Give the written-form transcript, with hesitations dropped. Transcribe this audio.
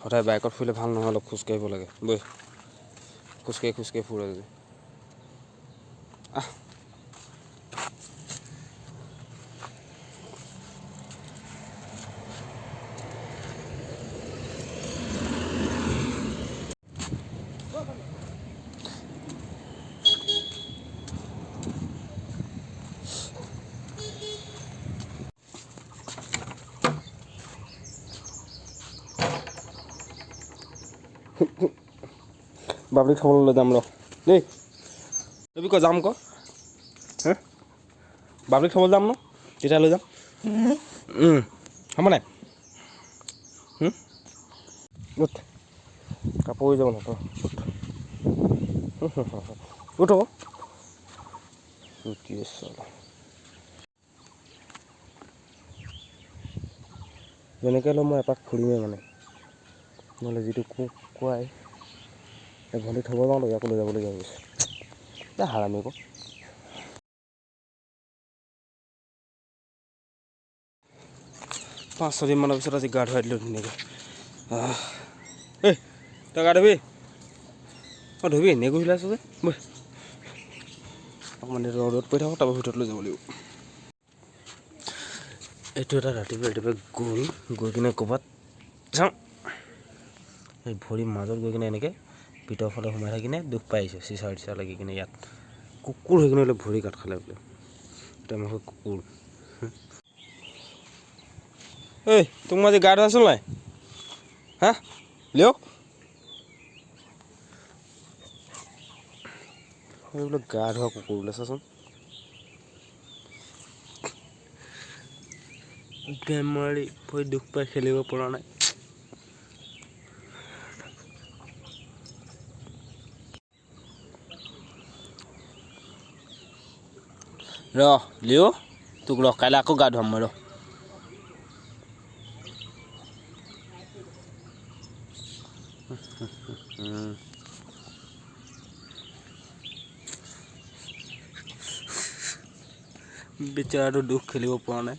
সদায় বাইকত ফুৰিলে ভাল নহয়, অলপ খোজকাঢ়িব লাগে বৈ। খোজকাঢ়ি ফুৰে যদি বাবলি খাবলৈ লৈ যাম ৰ দেই। তুমি ক যাম ক হে বাবলি খাবলৈ যাম ন, তেতিয়া লৈ যাম। হ'ব নাই? উঠ কাপোৰ যাব ন উঠ আকৌ যেনেকৈ হ'লেও মই এপাক ফুৰিমেই মানে, নহ'লে যিটো কুকুৱাই ভণ্টি থ'ব যাওঁ ইয়াকো লৈ যাবলগীয়া হৈ গৈছে। এতিয়া হাৰামি আকৌ 5-6 দিনমানৰ পিছত আজি গা ধুৱাই দিলোঁ ধুনীয়াকৈ। এই তই গা ধুবি? অঁ ধুবি, এনেই গৈ ওলাইছোঁ যে বৈ অকণমান ৰ'দত পৰি থাকোঁ, তাৰপৰা ভিতৰত লৈ যাব লাগিব। এইটো এটা ৰাতিপুৱা গৈ কিনে ক'ৰবাত চাওঁ, এই ভৰিৰ মাজত গৈ কিনে এনেকৈ ভিতৰৰ ফালে সোমাই থাকিনে দুখ পাই আহিছোঁ, চিচা লাগি কিনে ইয়াত কুকুৰ হৈ কিনে বোলে ভৰি কাট খালে বোলে। এতিয়া মই কুকুৰ ঐ তোক মই আজি গা ধুৱাইছোঁ নাই হা লিঅ' এই বোলে গা ধোৱা কুকুৰ বোলে, চাচোন বেমাৰী ভৰি দুখ পাই খেলিব পৰা নাই। ৰ লিঅ' তোক ৰ কাইলৈ আকৌ গা ধুৱাম মই ৰ। বেচাৰাটো দুখ খেলিব পৰা নাই।